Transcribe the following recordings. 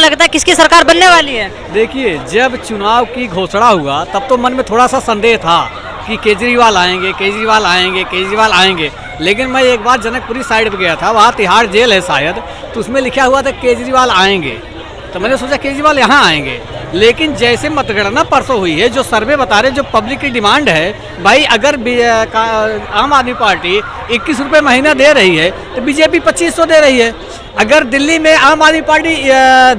लगता है किसकी सरकार बनने वाली है? देखिए, जब चुनाव की घोषणा हुआ तब तो मन में थोड़ा सा संदेह था कि केजरीवाल आएंगे, केजरीवाल आएंगे, केजरीवाल आएंगे। लेकिन मैं एक बार जनकपुरी साइड पे गया था, वहाँ तिहाड़ जेल है शायद, तो उसमें लिखा हुआ था केजरीवाल आएंगे। तो मैंने सोचा केजरीवाल यहाँ आएंगे। लेकिन जैसे मतगणना परसों हुई है, जो सर्वे बता रहे, जो पब्लिक की डिमांड है, भाई अगर आम आदमी पार्टी 21 रुपये महीना दे रही है तो बीजेपी 2500 दे रही है। अगर दिल्ली में आम आदमी पार्टी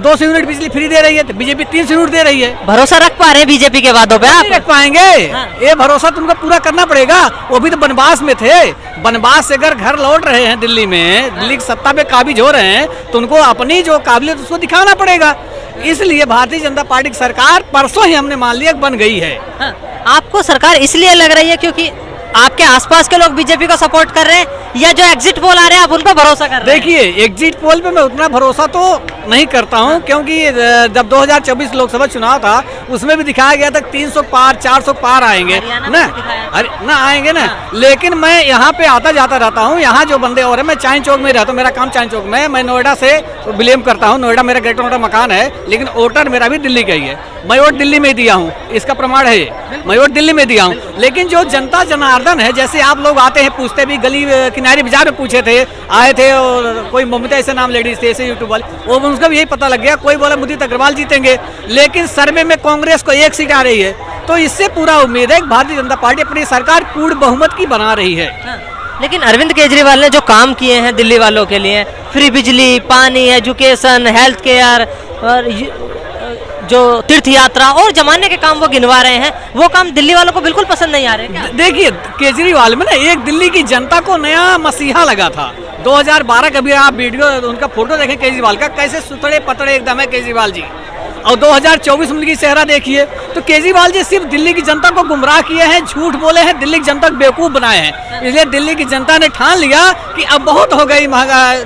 200 यूनिट बिजली फ्री दे रही है तो बीजेपी 300 यूनिट दे रही है। भरोसा रख पा रहे हैं बीजेपी के वादों पे? आप नहीं रख पाएंगे। हाँ। ये भरोसा तुमको पूरा करना पड़ेगा। वो भी तो बनवास में थे, बनवास से अगर घर लौट रहे हैं दिल्ली में, दिल्ली की सत्ता पे काबिज हो रहे हैं, तो उनको अपनी जो काबिलियत उसको दिखाना पड़ेगा। इसलिए भारतीय जनता पार्टी की सरकार परसों ही हमने मान लिया बन गई है। हाँ। आपको सरकार इसलिए लग रही है क्योंकि आपके आसपास के लोग बीजेपी को सपोर्ट कर रहे हैं, या जो एग्जिट पोल आ रहे हैं आप उनको भरोसा कर रहे हैं? देखिए, एग्जिट पोल पे मैं उतना भरोसा तो नहीं करता हूं, क्योंकि जब 2024 लोकसभा चुनाव था उसमें भी दिखाया गया था 300 पार 400 पार आएंगे ना, अरे ना आएंगे ना। लेकिन मैं यहाँ पे आता जाता रहता हूँ, यहाँ जो बंदे और है, मैं चांद चौक में रहता हूँ, मेरा काम चांद चौक में, मैं नोएडा से बिलोंग करता हूँ, नोएडा मेरा ग्रेटर नोएडा मकान है, लेकिन वोटर मेरा भी दिल्ली का ही है। मैं वोट दिल्ली में दिया हूँ, इसका प्रमाण है, मैं वोट दिल्ली में दिया हूँ। लेकिन जो जनता जनार्दन है, जैसे आप लोग आते हैं पूछते भी, गली किनारे बाजार में पूछे थे, आए थे, और कोई ममता ऐसे नाम लेडीज थे, ऐसे यूट्यूब वाले, वो उसका भी यही पता लग गया। कोई बोला मुदित अग्रवाल जीतेंगे, लेकिन सर्वे में कांग्रेस को 1 सीट आ रही है, तो इससे पूरा उम्मीद है कि भारतीय जनता पार्टी अपनी सरकार पूर्ण बहुमत की बना रही है। हाँ। लेकिन अरविंद केजरीवाल ने जो काम किए हैं दिल्ली वालों के लिए, फ्री बिजली, पानी, एजुकेशन, हेल्थ केयर और जो तीर्थ यात्रा और जमाने के काम वो गिनवा रहे हैं, वो काम दिल्ली वालों को बिल्कुल पसंद नहीं आ रहे क्या? देखिए, केजरीवाल में ना एक दिल्ली की जनता को नया मसीहा लगा था। 2012 का भी आप वीडियो उनका फोटो देखें केजरीवाल का, कैसे सुतड़े पतड़े एकदम है केजरीवाल जी। और 2024 में उनकी चेहरा देखिए, तो केजरीवाल जी सिर्फ दिल्ली की जनता को गुमराह किए हैं, झूठ बोले हैं, दिल्ली की जनता को बेवकूफ़ बनाए हैं। इसलिए दिल्ली की जनता ने ठान लिया कि अब बहुत हो गई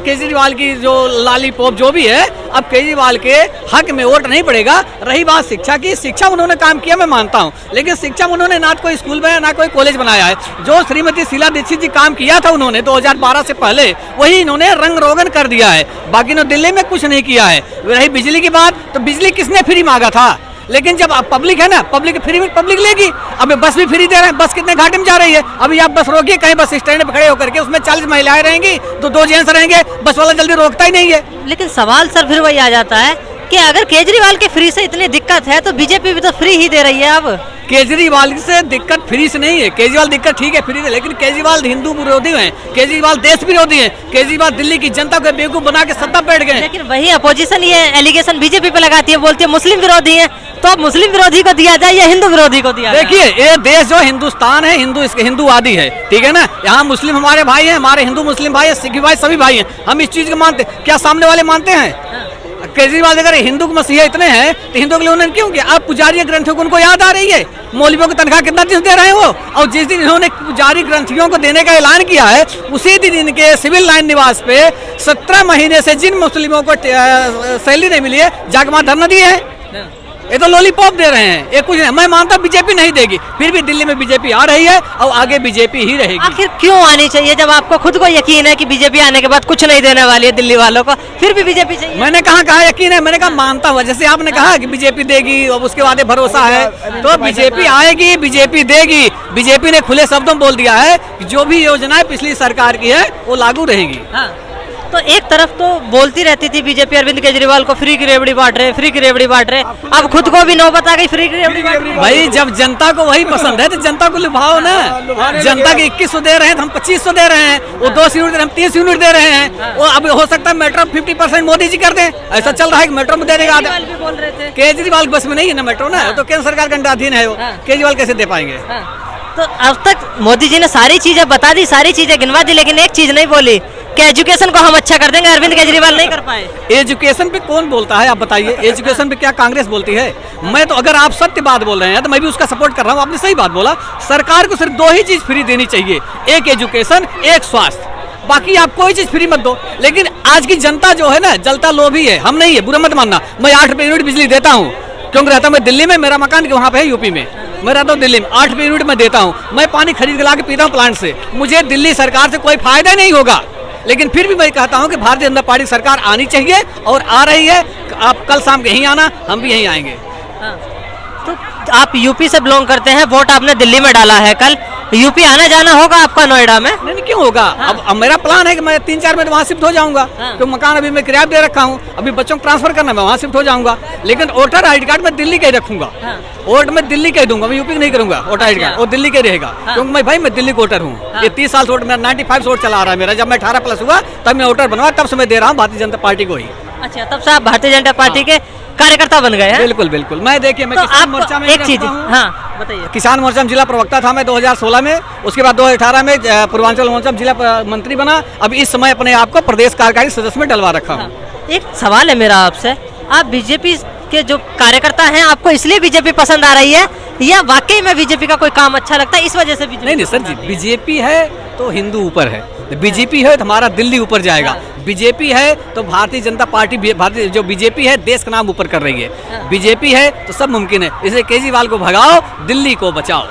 केजरीवाल की जो लॉलीपॉप जो भी है, अब केजरीवाल के हक में वोट नहीं पड़ेगा। रही बात शिक्षा की, शिक्षा उन्होंने काम किया, मैं मानता हूँ, लेकिन शिक्षा उन्होंने ना कोई स्कूल बनाया ना कोई कॉलेज बनाया है। जो श्रीमती शीला दीक्षित जी काम किया था उन्होंने 2012 से पहले, वही इन्होंने रंग रोगन कर दिया है। बाकी इन्होंने दिल्ली में कुछ नहीं किया है। रही बिजली की बात, तो बिजली किसने फ्री मांगा था? लेकिन जब अब पब्लिक है ना, पब्लिक फ्री में पब्लिक लेगी। अब बस भी फ्री दे रहे हैं, बस कितने घाटे में जा रही है। अभी आप बस रोकिए कहीं बस स्टैंड पे खड़े होकर के, उसमें 40 महिलाएं रहेंगी तो 2 जेंट्स रहेंगे, बस वाला जल्दी रोकता ही नहीं है। लेकिन सवाल सर फिर वही आ जाता है कि अगर केजरीवाल के फ्री से इतनी दिक्कत है तो बीजेपी भी तो फ्री ही दे रही है। अब केजरीवाल से दिक्कत फ्री से नहीं है, केजरीवाल दिक्कत ठीक है फ्री से, लेकिन केजरीवाल हिंदू विरोधी हैं, केजरीवाल देश विरोधी हैं, केजरीवाल दिल्ली की जनता को बेवकूफ बना के सत्ता बैठ गए। लेकिन वही अपोजिशन ये एलिगेशन बीजेपी पे लगाती है, बोलती है मुस्लिम विरोधी है, तो अब मुस्लिम विरोधी को दिया जाए या हिंदू विरोधी को दिया जाए? देखिए, ये देश जो हिंदुस्तान है, हिंदूवादी है, ठीक है ना। यहाँ मुस्लिम हमारे भाई हैं, हमारे हिंदू मुस्लिम भाई है, सिख भाई सभी भाई हैं, हम इस चीज को मानते। क्या सामने वाले मानते हैं? केजरीवाल अगर हिंदू के मसीहा इतने हैं तो हिंदू के लिए उन्होंने क्यों किया? अब पुजारी ग्रंथियों को उनको याद आ रही है, मौलवियों की तनख्वाह कितना दिन दे रहे हैं वो, और जिस दिन इन्होंने पुजारी ग्रंथियों को देने का ऐलान किया है, उसी दिन इनके सिविल लाइन निवास पे 17 महीने से जिन मुस्लिमों को सैलरी नहीं मिली है, जाके वहां धरना दिए हैं। ये तो लॉलीपॉप दे रहे हैं, ये कुछ नहीं। मैं मानता बीजेपी नहीं देगी, फिर भी दिल्ली में बीजेपी आ रही है और आगे बीजेपी ही रहेगी। आखिर क्यों आनी चाहिए जब आपको खुद को यकीन है कि बीजेपी आने के बाद कुछ नहीं देने वाली है दिल्ली वालों को, फिर भी बीजेपी चाहिए? मैंने कहा यकीन है, मैंने कहा मानता हूँ। जैसे आपने कहा कि बीजेपी देगी और उसके बाद भरोसा है, तो बीजेपी आएगी, बीजेपी देगी। बीजेपी ने खुले शब्दों में बोल दिया है कि जो भी योजनाएं पिछली सरकार की है वो लागू रहेगी। हाँ। तो एक तरफ तो बोलती रहती थी बीजेपी अरविंद केजरीवाल को फ्री की रेवड़ी बांट रहे, फ्री की रेवड़ी बांट रहे, अब खुद को भी नौबत आ गई फ्री की रेवड़ी बांट रहे। भाई जब जनता को वही पसंद है तो जनता को लुभाओ ना। जनता के 2100 दे रहे हैं तो हम 2500 दे रहे हैं, वो 2 यूनिट दे रहे हैं, हम 30 यूनिट दे रहे हैं। वो अब हो सकता है मेट्रो 50% मोदी जी कर दें, ऐसा चल रहा है कि मेट्रो में देने का। केजरीवाल बस में नहीं है ना मेट्रो ना, तो केंद्र सरकार के अंडर है वो, केजरीवाल कैसे दे पाएंगे? तो अब तक मोदी जी ने सारी चीजें बता दी, सारी चीजें गिनवा दी, लेकिन एक चीज नहीं बोली कि एजुकेशन को हम अच्छा कर देंगे, अरविंद केजरीवाल नहीं कर पाए। एजुकेशन पे कौन बोलता है आप बताइए? एजुकेशन पे क्या कांग्रेस बोलती है? मैं तो, अगर आप सत्य बात बोल रहे हैं तो मैं भी उसका सपोर्ट कर रहा हूँ। आपने सही बात बोला, सरकार को सिर्फ 2 ही चीज फ्री देनी चाहिए, एक एजुकेशन, एक स्वास्थ्य। बाकी आप कोई चीज फ्री मत दो। लेकिन आज की जनता जो है ना, जलता लोभी है, हम नहीं है, बुरा मत मानना। मैं 8 रुपये यूनिट बिजली देता हूँ, क्योंकि रहता मैं दिल्ली में, मेरा मकान वहाँ पे है यूपी में, मैं रहता हूँ दिल्ली में, 8 रुपये यूनिट में देता हूँ। मैं पानी खरीद के ला के पीता हूँ प्लांट से, मुझे दिल्ली सरकार से कोई फायदा नहीं होगा। लेकिन फिर भी मैं कहता हूं कि भारतीय जनता पार्टी सरकार आनी चाहिए और आ रही है। आप कल शाम के यहीं आना, हम भी यहीं आएंगे। हाँ। तो आप यूपी से बिलोंग करते हैं, वोट आपने दिल्ली में डाला है, कल यूपी आना जाना होगा आपका नोएडा में? नहीं क्यों होगा। हाँ। अब मेरा प्लान है कि मैं 3-4 में वहाँ शिफ्ट हो जाऊंगा। हाँ। तो मकान अभी मैं किराया दे रखा हूँ, अभी बच्चों को ट्रांसफर करना, मैं वहाँ शिफ्ट हो जाऊंगा। लेकिन वोटर आई कार्ड मैं दिल्ली का ही रखूंगा। हाँ। वोट मैं दिल्ली का ही दूंगा, मैं यूपी का नहीं करूंगा। वोटर आई कार्ड अच्छा। वो दिल्ली का ही रहेगा। हाँ। क्योंकि मैं भाई मैं दिल्ली का वोटर हूँ। हाँ। ये 30 साल से वोट, मेरा 95 से वोट चला आ रहा है मेरा। जब मैं 18+ हुआ तब मैं वोटर बनवा, तब से मैं दे रहा हूँ भारतीय जनता पार्टी को ही। अच्छा, तब से आप भारतीय जनता पार्टी के कार्यकर्ता बन गए हैं? बिल्कुल बिल्कुल। मैं देखिए मैं तो किसान आप मोर्चा में एक चीज, रहता हूँ। हाँ बताइए। किसान मोर्चा में जिला प्रवक्ता था मैं 2016 में। उसके बाद 2018 में पूर्वांचल मोर्चा में जिला मंत्री बना। अब इस समय अपने आप को प्रदेश कार्यकारी सदस्य में डलवा रखा हूँ। हाँ। एक सवाल है मेरा आपसे, आप बीजेपी के जो कार्यकर्ता हैं, आपको इसलिए बीजेपी पसंद आ रही है या वाकई में बीजेपी का कोई काम अच्छा लगता है इस वजह से बीजेपी? नहीं सर जी, बीजेपी है तो हिंदू ऊपर है, बीजेपी है तो हमारा दिल्ली ऊपर जाएगा। बीजेपी है तो भारतीय जनता पार्टी, भारतीय जो बीजेपी है देश का नाम ऊपर कर रही है। बीजेपी है तो सब मुमकिन है। इसे केजरीवाल को भगाओ, दिल्ली को बचाओ।